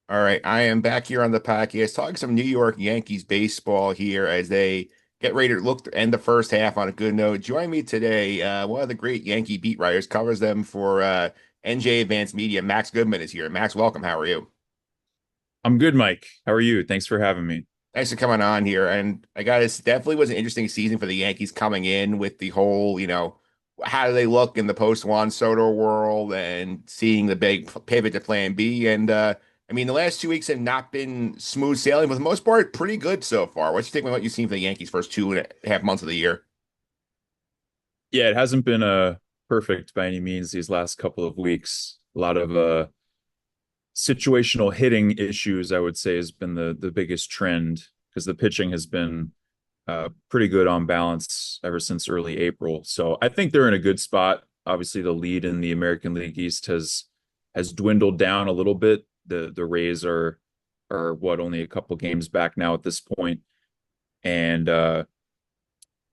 All right, I am back here on the podcast talking some New York Yankees baseball here as they get ready to look to end the first half on a good note. Join me today, one of the great Yankee beat writers, covers them for NJ Advanced Media. Max Goodman is here. Max, welcome. How are you? I'm good, Mike. How are you? Thanks for having me. Thanks for coming on here. And I got this definitely was an interesting season for the Yankees coming in with the whole, how do they look in the post Juan Soto world and seeing the big pivot to plan B. And I mean, the last 2 weeks have not been smooth sailing, but for the most part, pretty good so far. What's your take on what you've seen for the Yankees first 2.5 months of the year? Yeah, it hasn't been perfect by any means these last couple of weeks. A lot of situational hitting issues, I would say, has been the biggest trend because the pitching has been pretty good on balance ever since early April. So I think they're in a good spot. Obviously, the lead in the American League East has dwindled down a little bit. The Rays are what, only a couple games back now at this point, and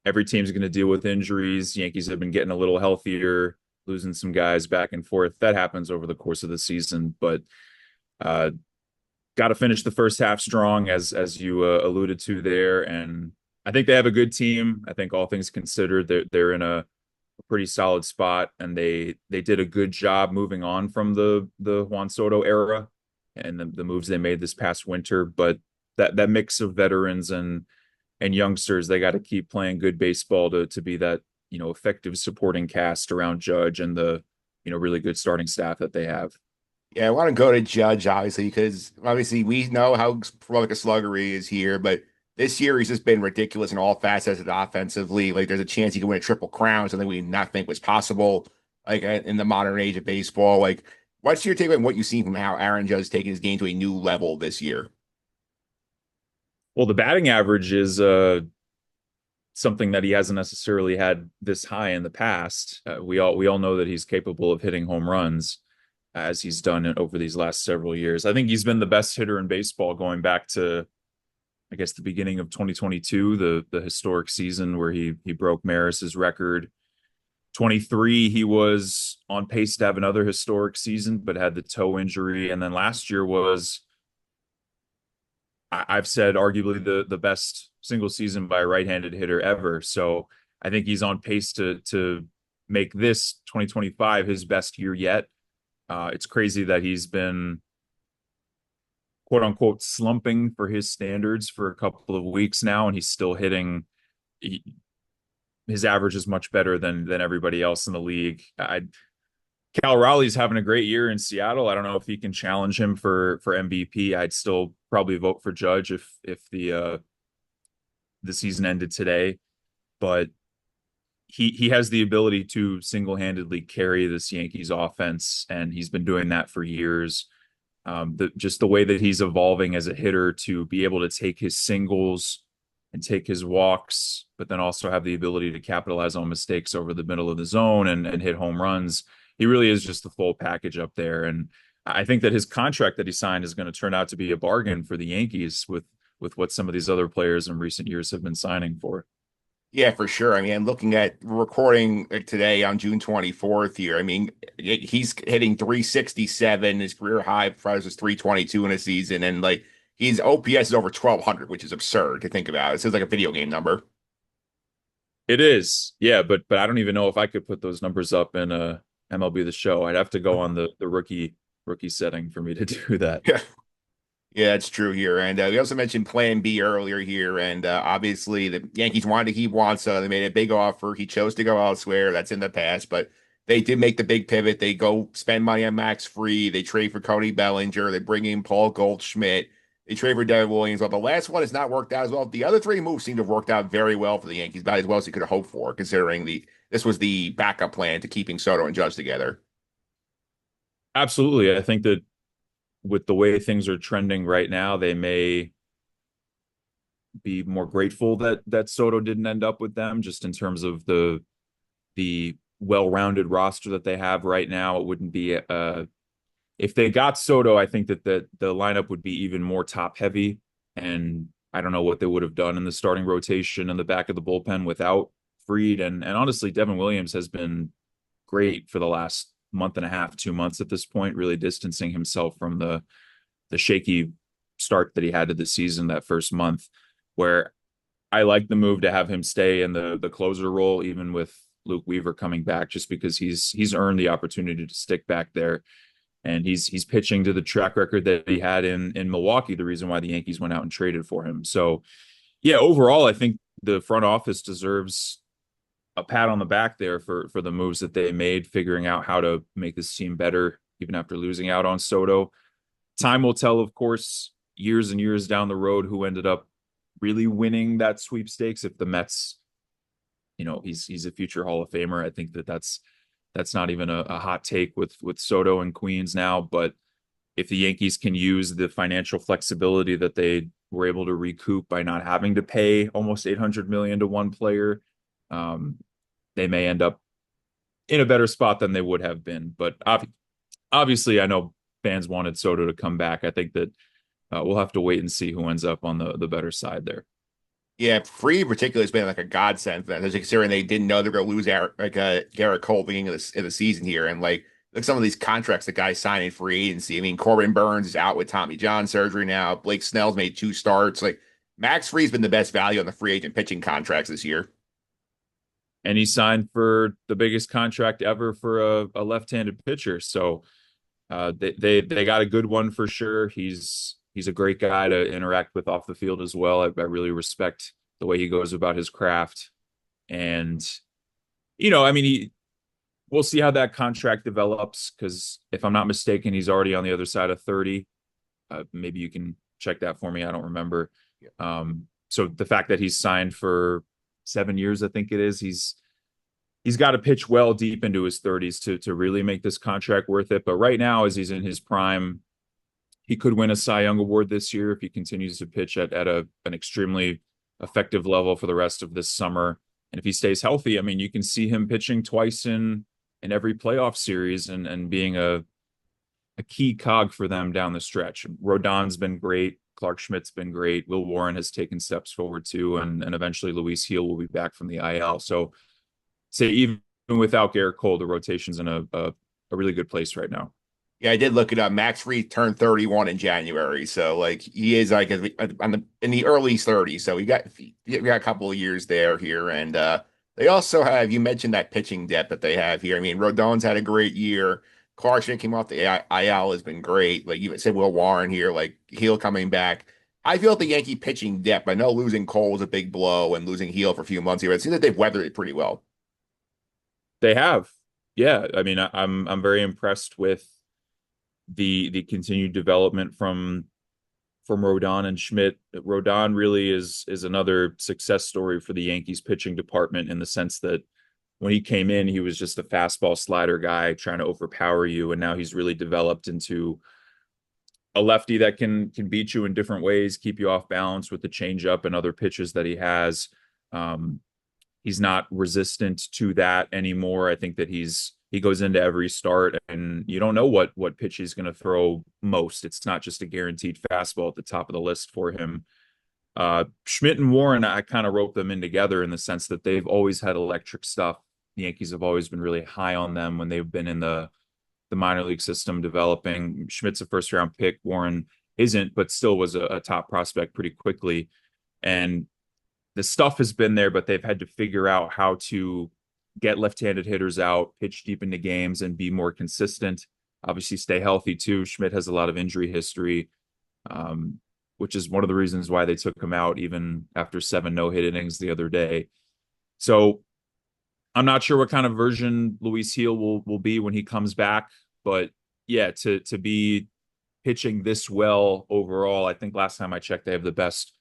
every team's going to deal with injuries. Yankees have been getting a little healthier, losing some guys back and forth. That happens over the course of the season, but uh, got to finish the first half strong, as you alluded to there. And I think they have a good team. I think all things considered, they're in a pretty solid spot, and they did a good job moving on from the Juan Soto era and the moves they made this past winter. But that mix of veterans and youngsters, they got to keep playing good baseball to be that, effective supporting cast around Judge and the, really good starting staff that they have. Yeah, I want to go to Judge, obviously, because obviously we know how prolific a slugger he is here, but this year he's just been ridiculous in all facets of the offensively. Like, there's a chance he could win a triple crown, something we did not think was possible, like in the modern age of baseball. Like, what's your take on what you've seen from how Aaron Judge is taking his game to a new level this year? Well, the batting average is something that he hasn't necessarily had this high in the past. We all know that he's capable of hitting home runs, as he's done it over these last several years. I think he's been the best hitter in baseball going back to, I guess, the beginning of 2022, the historic season where he broke Maris's record. 23, he was on pace to have another historic season, but had the toe injury. And then last year was, I've said, arguably the best single season by a right-handed hitter ever. So I think he's on pace to make this 2025 his best year yet. It's crazy that he's been, quote unquote, slumping for his standards for a couple of weeks now, and he's still hitting. His average is much better than everybody else in the league. Cal Raleigh's having a great year in Seattle. I don't know if he can challenge him for MVP. I'd still probably vote for Judge if the season ended today, but he has the ability to single-handedly carry this Yankees offense, and he's been doing that for years. Just the way that he's evolving as a hitter to be able to take his singles and take his walks, but then also have the ability to capitalize on mistakes over the middle of the zone and hit home runs. He really is just the full package up there. And I think that his contract that he signed is going to turn out to be a bargain for the Yankees with what some of these other players in recent years have been signing for. Yeah, for sure. I mean, I'm looking at recording today on June 24th here. I mean, he's hitting 367. His career high for us was 322 in a season. And like his OPS is over 1200, which is absurd to think about. It sounds like a video game number. It is, yeah, but I don't even know if I could put those numbers up in MLB The Show. I'd have to go on the rookie setting for me to do that. Yeah. Yeah, that's true here. And we also mentioned Plan B earlier here. And obviously, the Yankees wanted to keep Wanso. They made a big offer. He chose to go elsewhere. That's in the past, but they did make the big pivot. They go spend money on Max Free. They trade for Cody Bellinger. They bring in Paul Goldschmidt. They trade for Devin Williams. Well, the last one has not worked out as well. The other three moves seem to have worked out very well for the Yankees, about as well as you could have hoped for, considering this was the backup plan to keeping Soto and Judge together. Absolutely. I think that with the way things are trending right now, they may be more grateful that Soto didn't end up with them, just in terms of the well-rounded roster that they have right now. It wouldn't be if they got Soto, I think that the lineup would be even more top heavy, and I don't know what they would have done in the starting rotation in the back of the bullpen without Freed. And honestly, Devin Williams has been great for the last month and a half, 2 months at this point, really distancing himself from the the shaky start that he had to the season that first month, where I like the move to have him stay in the closer role, even with Luke Weaver coming back, just because he's earned the opportunity to stick back there, and he's pitching to the track record that he had in Milwaukee. The reason why the Yankees went out and traded for him. So yeah, overall, I think the front office deserves a pat on the back there for the moves that they made, figuring out how to make this team better, even after losing out on Soto. Time will tell, of course, years and years down the road, who ended up really winning that sweepstakes. If the Mets, he's a future Hall of Famer. I think that's not even a hot take with Soto and Queens now. But if the Yankees can use the financial flexibility that they were able to recoup by not having to pay almost $800 million to one player, they may end up in a better spot than they would have been. But obviously, I know fans wanted Soto to come back. I think that we'll have to wait and see who ends up on the better side there. Yeah, Free particularly has been like a godsend for them, considering they didn't know they were going to lose Garrett Cole beginning of the season here, and like look some of these contracts the guys signing free agency. I mean, Corbin Burns is out with Tommy John surgery now. Blake Snell's made 2 starts. Like Max Free's been the best value on the free agent pitching contracts this year. And he signed for the biggest contract ever for a left-handed pitcher. So they got a good one for sure. He's a great guy to interact with off the field as well. I really respect the way he goes about his craft. And, I mean, we'll see how that contract develops, because if I'm not mistaken, he's already on the other side of 30. Maybe you can check that for me. I don't remember. So the fact that he's signed for 7 years, I think it is, he's got to pitch well deep into his 30s to really make this contract worth it. But right now, as he's in his prime, he could win a Cy Young Award this year if he continues to pitch at an extremely effective level for the rest of this summer. And if he stays healthy, I mean, you can see him pitching twice in every playoff series and being a key cog for them down the stretch. Rodon's been great. Clark Schmidt's been great. Will Warren has taken steps forward too. And eventually Luis Heel will be back from the IL. So say even without Garrett Cole, the rotation's in a really good place right now. Yeah, I did look it up. Max Fried turned 31 in January, so like he is like in the early 30s. So we got a couple of years there here, and they also have, you mentioned that pitching depth that they have here. I mean, Rodon's had a great year. Clarkson came off the IL has been great. Like you said, Will Warren here, like Heel coming back. I feel like the Yankee pitching depth. I know losing Cole was a big blow and losing Heel for a few months here. It seems like they've weathered it pretty well. They have, yeah. I mean, I'm very impressed with the continued development from Rodon and Schmidt. Rodon really is another success story for the Yankees pitching department, in the sense that when he came in, he was just a fastball slider guy trying to overpower you, and now he's really developed into a lefty that can beat you in different ways, keep you off balance with the changeup and other pitches that he has. He's not resistant to that anymore. I think that he goes into every start and you don't know what pitch he's going to throw most. It's not just a guaranteed fastball at the top of the list for him. Schmidt and Warren, I kind of rope them in together in the sense that they've always had electric stuff. The Yankees have always been really high on them when they've been in the minor league system developing. Schmidt's a first round pick. Warren isn't, but still was a top prospect pretty quickly. And the stuff has been there, but they've had to figure out how to get left-handed hitters out, pitch deep into games, and be more consistent. Obviously, stay healthy too. Schmidt has a lot of injury history, which is one of the reasons why they took him out even after 7 no-hit innings the other day. So I'm not sure what kind of version Luis Heel will be when he comes back, but yeah, to be pitching this well overall, I think last time I checked, they have the best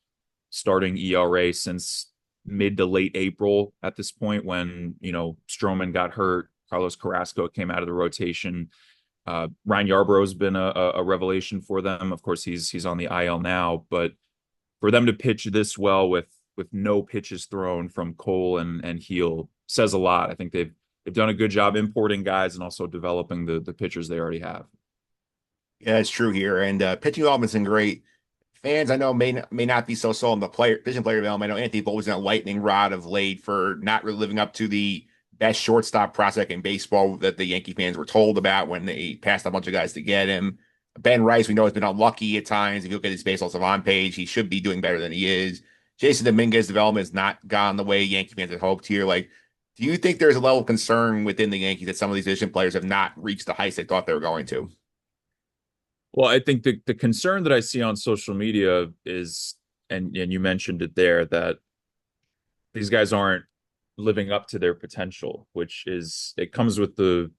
starting ERA since mid to late April at this point, when, Stroman got hurt, Carlos Carrasco came out of the rotation. Ryan Yarbrough's been a revelation for them. Of course, he's on the IL now, but for them to pitch this well with no pitches thrown from Cole and Heel says a lot. I think they've done a good job importing guys and also developing the pitchers they already have. Yeah, it's true here. And pitching development's been great. Fans I know may not be so sold on the pitching player development. I know Anthony Volpe's been a lightning rod of late for not really living up to the best shortstop prospect in baseball that the Yankee fans were told about when they passed a bunch of guys to get him. Ben Rice, we know, has been unlucky at times. If you look at his baseball savant page, he should be doing better than he is. Jason Dominguez development has not gone the way Yankee fans had hoped here. Like, do you think there's a level of concern within the Yankees that some of these position players have not reached the heights they thought they were going to? Well, I think the concern that I see on social media is, and you mentioned it there, that these guys aren't living up to their potential, which is it comes with the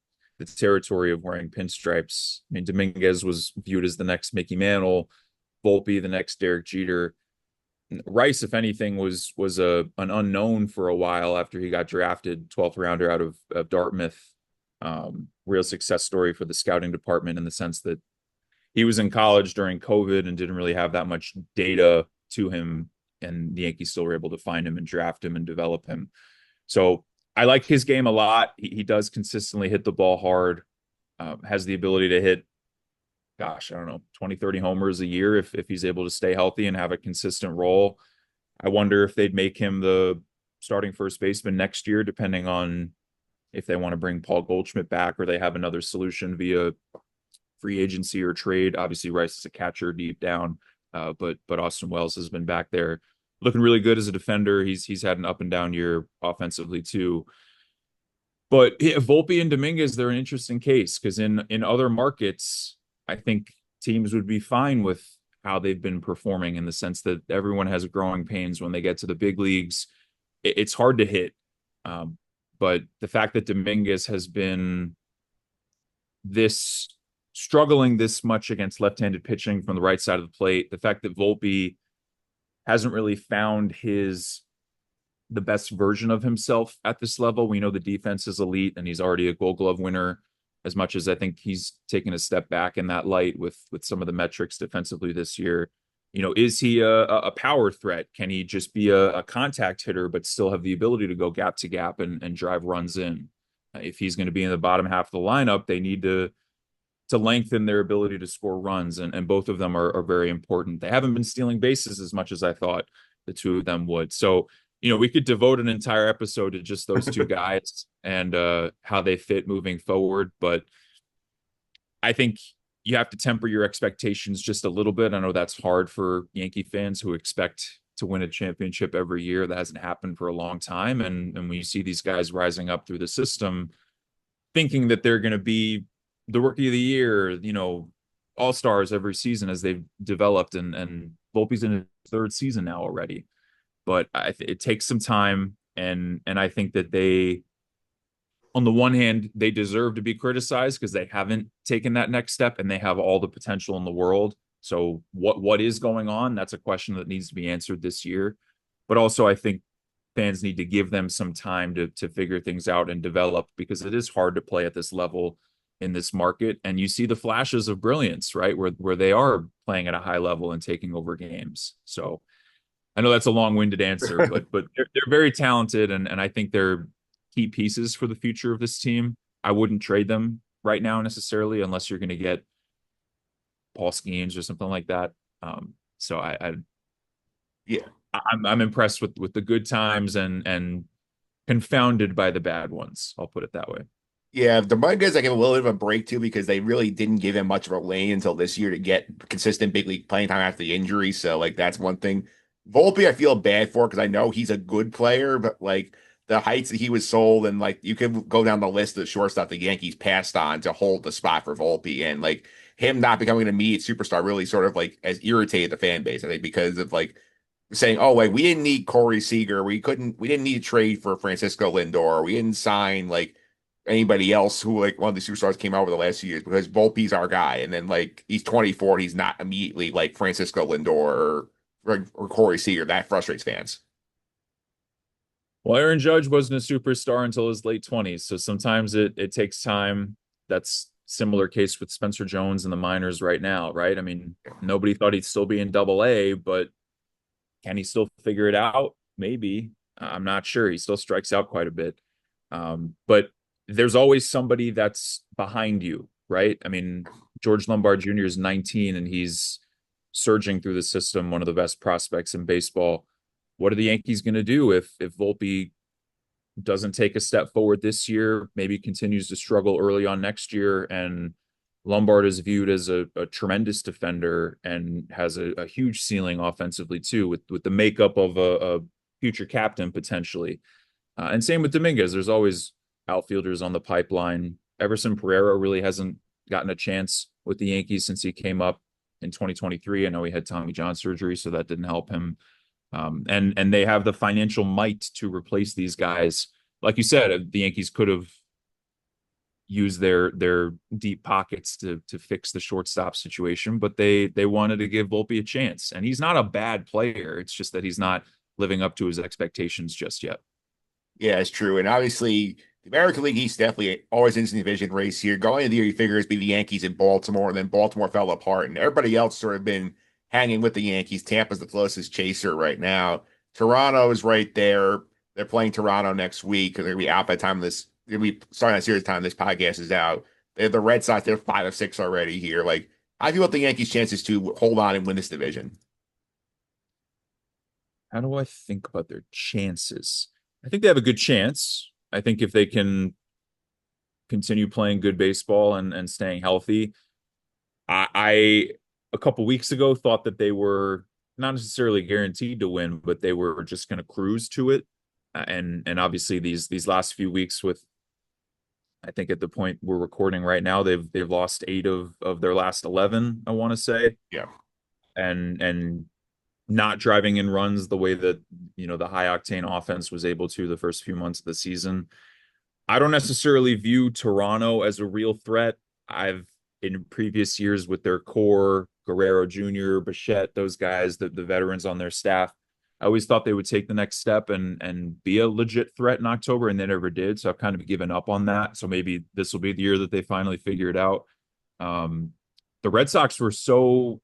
territory of wearing pinstripes. I mean, Dominguez was viewed as the next Mickey Mantle, Volpe the next Derek Jeter. Rice, if anything, was an unknown for a while after he got drafted, 12th rounder out of Dartmouth. Real success story for the scouting department in the sense that he was in college during COVID and didn't really have that much data to him, and the Yankees still were able to find him and draft him and develop him. So I like his game a lot. He does consistently hit the ball hard, has the ability to hit, gosh, I don't know, 20, 30 homers a year if he's able to stay healthy and have a consistent role. I wonder if they'd make him the starting first baseman next year, depending on if they want to bring Paul Goldschmidt back or they have another solution via free agency or trade. Obviously, Rice is a catcher deep down, but Austin Wells has been back there looking really good as a defender. He's had an up and down year offensively too. But yeah, Volpe and Dominguez, they're an interesting case because in other markets, I think teams would be fine with how they've been performing in the sense that everyone has growing pains when they get to the big leagues. It's hard to hit. But the fact that Dominguez has been this struggling this much against left-handed pitching from the right side of the plate, the fact that Volpe hasn't really found the best version of himself at this level. We know the defense is elite and he's already a Gold Glove winner, as much as I think he's taken a step back in that light with some of the metrics defensively this year. Is he a power threat? Can he just be a contact hitter but still have the ability to go gap to gap and drive runs in? If he's going to be in the bottom half of the lineup, they need to lengthen their ability to score runs, and both of them are very important. They haven't been stealing bases as much as I thought the two of them would. So, we could devote an entire episode to just those two guys and how they fit moving forward. But I think you have to temper your expectations just a little bit. I know that's hard for Yankee fans who expect to win a championship every year. That hasn't happened for a long time. And when you see these guys rising up through the system, thinking that they're going to be the rookie of the year, all-stars every season as they've developed, and Volpe's in his third season now already. But it takes some time, and I think that they, on the one hand, they deserve to be criticized because they haven't taken that next step and they have all the potential in the world. So what is going on? That's a question that needs to be answered this year. But also, I think fans need to give them some time to figure things out and develop, because it is hard to play at this level in this market. And you see the flashes of brilliance, right? Where they are playing at a high level and taking over games. So I know that's a long-winded answer, but they're very talented, and I think they're key pieces for the future of this team. I wouldn't trade them right now necessarily unless you're going to get Paul Skeens or something like that. So Yeah. I'm impressed with the good times and confounded by the bad ones. I'll put it that way. Yeah, the Dominguez I give a little bit of a break to because they really didn't give him much of a lane until this year to get consistent big league playing time after the injury. So like that's one thing. Volpe I feel bad for because I know he's a good player, but like the heights that he was sold, and like you could go down the list of shortstop the Yankees passed on to hold the spot for Volpe, and like him not becoming an immediate superstar really sort of like has irritated the fan base, I think, because of like saying, oh, like we didn't need Corey Seager, we didn't need to trade for Francisco Lindor, we didn't sign like anybody else who like one of the superstars came out over the last few years because Volpe's our guy. And then like he's 24 and he's not immediately like Francisco Lindor or Corey Seager. That frustrates fans. Well, Aaron Judge wasn't a superstar until his late 20s. So sometimes it takes time. That's similar case with Spencer Jones in the minors right now, right? I mean, nobody thought he'd still be in Double A, but can he still figure it out? Maybe. I'm not sure. He still strikes out quite a bit. But there's always somebody that's behind you, right? I mean, George Lombard Jr. is 19 and he's surging through the system, one of the best prospects in baseball. What are the Yankees going to do if Volpe doesn't take a step forward this year, maybe continues to struggle early on next year, and Lombard is viewed as a tremendous defender and has a huge ceiling offensively too, with the makeup of a future captain potentially. And same with Dominguez. There's always outfielders on the pipeline. Everson Pereira really hasn't gotten a chance with the Yankees since he came up in 2023. I know he had Tommy John surgery, so that didn't help him. And they have the financial might to replace these guys. Like you said, the Yankees could have used their deep pockets to fix the shortstop situation, but they wanted to give Volpe a chance. And he's not a bad player. It's just that he's not living up to his expectations just yet. Yeah, it's true. And obviously, the American League East definitely always in the division race here. Going into the year, you figure it'd be the Yankees in Baltimore, and then Baltimore fell apart, and everybody else sort of been hanging with the Yankees. Tampa's the closest chaser right now. Toronto is right there. They're playing Toronto next week. They're gonna be out by the time this. They're gonna be starting that series time this podcast is out. They're the Red Sox. They're 5 of 6 already here. Like I feel about the Yankees' chances to hold on and win this division. How do I think about their chances? I think they have a good chance. I think if they can continue playing good baseball and staying healthy, I a couple weeks ago thought that they were not necessarily guaranteed to win, but they were just going to cruise to it. And obviously these last few weeks with I think at the point we're recording right now, they've lost 8 of their last 11, I want to say. Yeah. And not driving in runs the way that the high octane offense was able to the first few months of the season. I don't necessarily view Toronto as a real threat. I've in previous years with their core, Guerrero Jr., Bichette, those guys, the veterans on their staff, I always thought they would take the next step and be a legit threat in October, and they never did. So I've kind of given up on that. So maybe this will be the year that they finally figure it out. Um, the Red Sox were so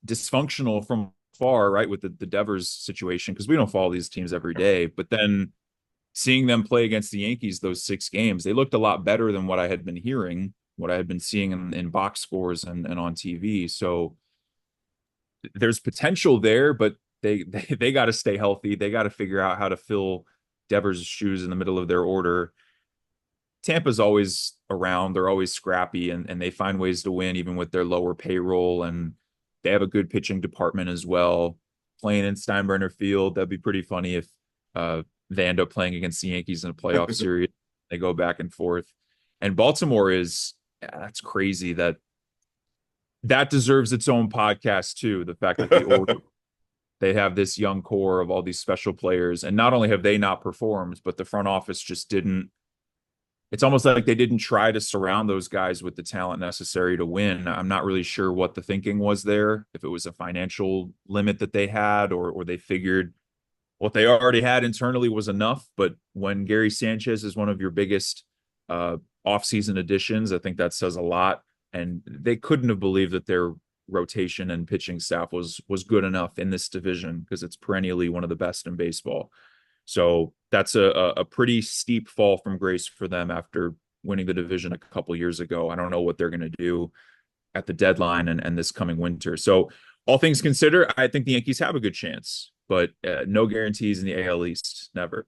dysfunctional from far, right, with the Devers situation, because we don't follow these teams every day. But then seeing them play against the Yankees those 6 games, they looked a lot better than what I had been hearing, what I had been seeing in box scores and on TV. So there's potential there, but they got to stay healthy. They got to figure out how to fill Devers' shoes in the middle of their order. Tampa's always around. They're always scrappy and they find ways to win even with their lower payroll. And they have a good pitching department as well. Playing in Steinbrenner Field, that'd be pretty funny if they end up playing against the Yankees in a playoff series. They go back and forth. And Baltimore that's crazy that deserves its own podcast too. The fact that they have this young core of all these special players. And not only have they not performed, but the front office just didn't. It's almost like they didn't try to surround those guys with the talent necessary to win. I'm not really sure what the thinking was there, if it was a financial limit that they had, or they figured what they already had internally was enough. But when Gary Sanchez is one of your biggest offseason additions, I think that says a lot. And they couldn't have believed that their rotation and pitching staff was good enough in this division because it's perennially one of the best in baseball. So that's a pretty steep fall from grace for them after winning the division a couple years ago. I don't know what they're going to do at the deadline and this coming winter. So all things considered, I think the Yankees have a good chance, but no guarantees in the AL East. Never.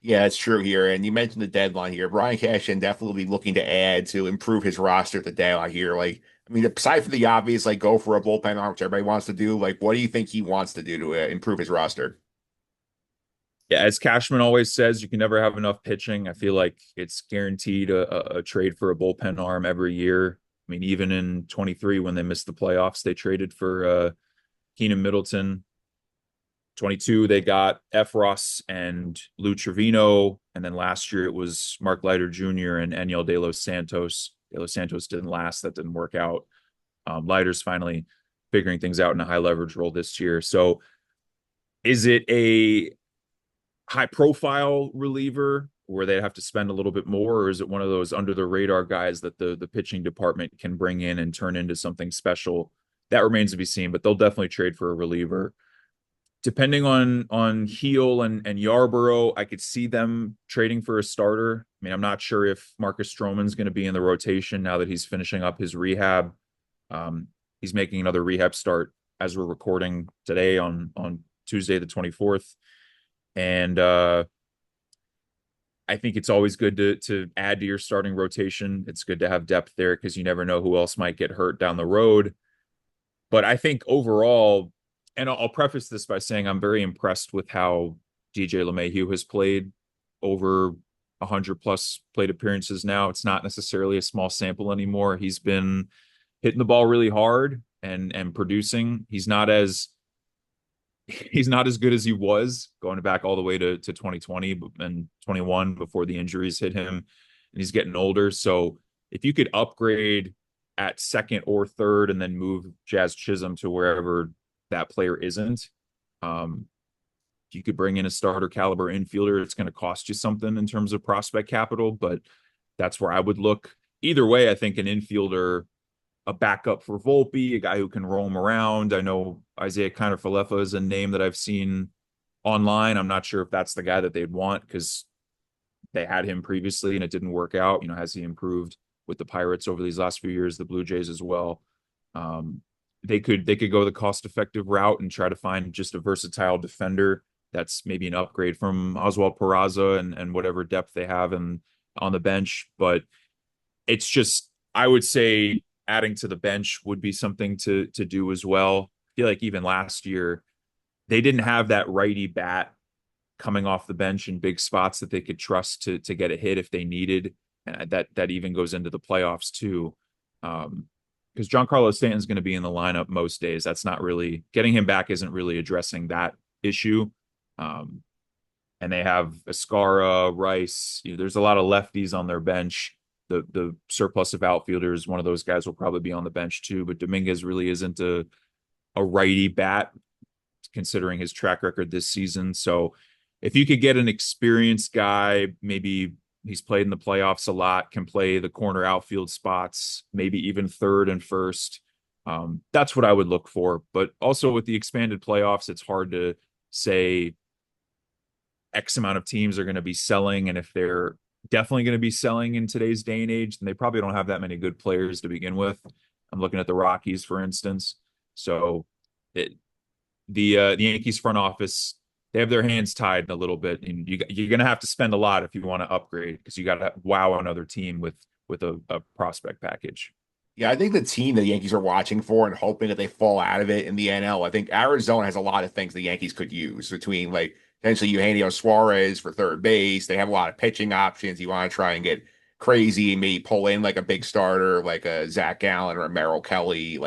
Yeah, it's true here. And you mentioned the deadline here. Brian Cashman definitely be looking to add to improve his roster at the deadline here. Like, I mean, aside from the obvious, like go for a bullpen arm, which everybody wants to do, like, what do you think he wants to do to improve his roster? Yeah, as Cashman always says, you can never have enough pitching. I feel like it's guaranteed a trade for a bullpen arm every year. I mean, even in 23 when they missed the playoffs, they traded for Keenan Middleton. 22, they got Efros and Lou Trevino. And then last year it was Mark Leiter Jr. and Eniel De Los Santos. De Los Santos didn't last. That didn't work out. Leiter's finally figuring things out in a high leverage role this year. So is it a high profile reliever where they have to spend a little bit more, or is it one of those under the radar guys that the pitching department can bring in and turn into something special? That remains to be seen, but they'll definitely trade for a reliever. Depending on Heel and Yarborough, I could see them trading for a starter. I mean, I'm not sure if Marcus Stroman's going to be in the rotation now that he's finishing up his rehab. He's making another rehab start as we're recording today on Tuesday the 24th. And I think it's always good to add to your starting rotation. It's good to have depth there because you never know who else might get hurt down the road. But I think overall, and I'll preface this by saying I'm very impressed with how DJ LeMahieu has played over 100 plus plate appearances now. It's not necessarily a small sample anymore. He's been hitting the ball really hard and producing. He's not as good as he was going back all the way to 2020 and 21 before the injuries hit him, and he's getting older. So if you could upgrade at second or third and then move Jazz Chisholm to wherever that player isn't, if you could bring in a starter caliber infielder, it's going to cost you something in terms of prospect capital, but that's where I would look. Either way, I think an infielder, a backup for Volpe, a guy who can roam around. I know Isaiah Kiner-Falefa is a name that I've seen online. I'm not sure if that's the guy that they'd want because they had him previously and it didn't work out. Has he improved with the Pirates over these last few years, the Blue Jays as well? They could go the cost-effective route and try to find just a versatile defender that's maybe an upgrade from Oswald Peraza and whatever depth they have on the bench. But it's just, I would say adding to the bench would be something to do as well. I feel like even last year they didn't have that righty bat coming off the bench in big spots that they could trust to get a hit if they needed. And that even goes into the playoffs too. Because Giancarlo Stanton's going to be in the lineup most days. That's not really getting him back isn't really addressing that issue. And they have Escara, Rice. There's a lot of lefties on their bench. The surplus of outfielders, one of those guys will probably be on the bench too. But Dominguez really isn't a righty bat, considering his track record this season. So if you could get an experienced guy, maybe he's played in the playoffs a lot, can play the corner outfield spots, maybe even third and first. That's what I would look for. But also with the expanded playoffs, it's hard to say X amount of teams are going to be selling. And if they're definitely going to be selling in today's day and age, then they probably don't have that many good players to begin with. I'm looking at the Rockies, for instance. So the Yankees front office, they have their hands tied a little bit, and you're going to have to spend a lot if you want to upgrade because you got to wow another team with a prospect package. Yeah, I think the team the Yankees are watching for and hoping that they fall out of it in the NL. I think Arizona has a lot of things the Yankees could use between like potentially Eugenio Suarez for third base. They have a lot of pitching options. You want to try and get crazy and maybe pull in like a big starter like a Zach Gallen or a Merrill Kelly.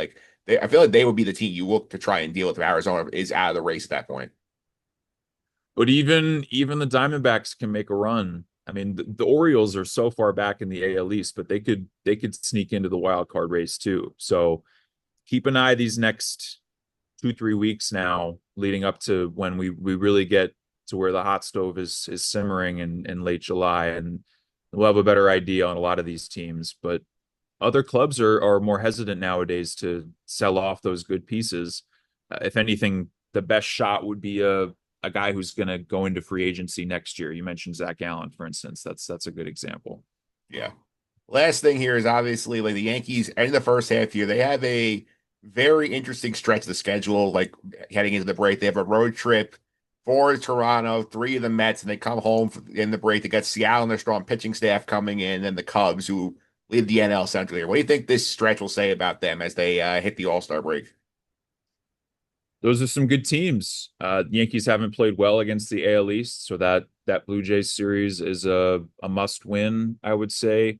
I feel like they would be the team you look to try and deal with if Arizona is out of the race at that point. But even the Diamondbacks can make a run. I mean, the Orioles are so far back in the AL East, but they could sneak into the wild card race too. So keep an eye these next 2-3 weeks now, leading up to when we really get to where the hot stove is simmering in late July, and we'll have a better idea on a lot of these teams. But other clubs are more hesitant nowadays to sell off those good pieces. If anything, the best shot would be a guy who's going to go into free agency next year. You mentioned Zach Allen, for instance. That's a good example. Yeah. Last thing here is obviously like the Yankees in the first half here, they have a very interesting stretch of the schedule. Like heading into the break, they have a road trip for Toronto, three of the Mets, and they come home in the break. They got Seattle and their strong pitching staff coming in, and the Cubs who lead the NL Central here. What do you think this stretch will say about them as they hit the All-Star break? Those are some good teams. Yankees haven't played well against the AL East, so that Blue Jays series is a must win, I would say.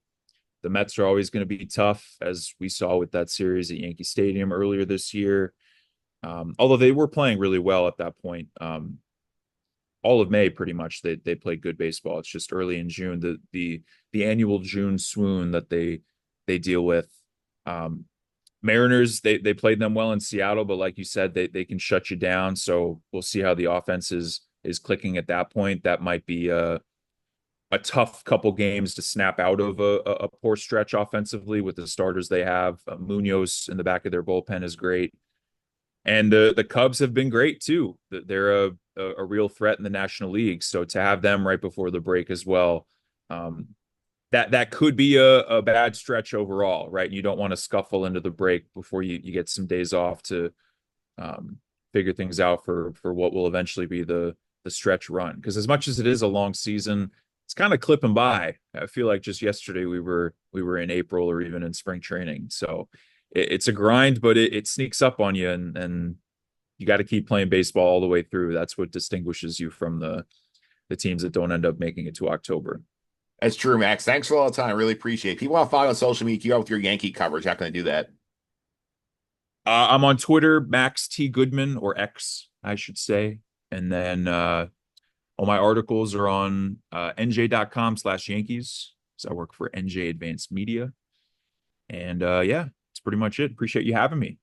The Mets are always going to be tough, as we saw with that series at Yankee Stadium earlier this year. Although they were playing really well at that point. All of May, pretty much, they played good baseball. It's just early in June, the annual June swoon that they deal with. Mariners, they played them well in Seattle, but like you said, they can shut you down. So we'll see how the offense is clicking at that point. That might be a tough couple games to snap out of a poor stretch offensively with the starters they have. Munoz in the back of their bullpen is great. And the Cubs have been great too. They're a real threat in the National League. So to have them right before the break as well, that could be a bad stretch overall, right? You don't want to scuffle into the break before you get some days off to figure things out for what will eventually be the stretch run. Because as much as it is a long season, it's kind of clipping by. I feel like just yesterday we were in April or even in spring training. So it's a grind, but it sneaks up on you, and you got to keep playing baseball all the way through. That's what distinguishes you from the teams that don't end up making it to October. That's true, Max. Thanks for all the time. I really appreciate it. People want to follow on social media, keep up with your Yankee coverage. How can I do that? I'm on Twitter, Max T Goodman, or X, I should say. And then all my articles are on nj.com/Yankees. So I work for NJ Advanced Media. And yeah, that's pretty much it. Appreciate you having me.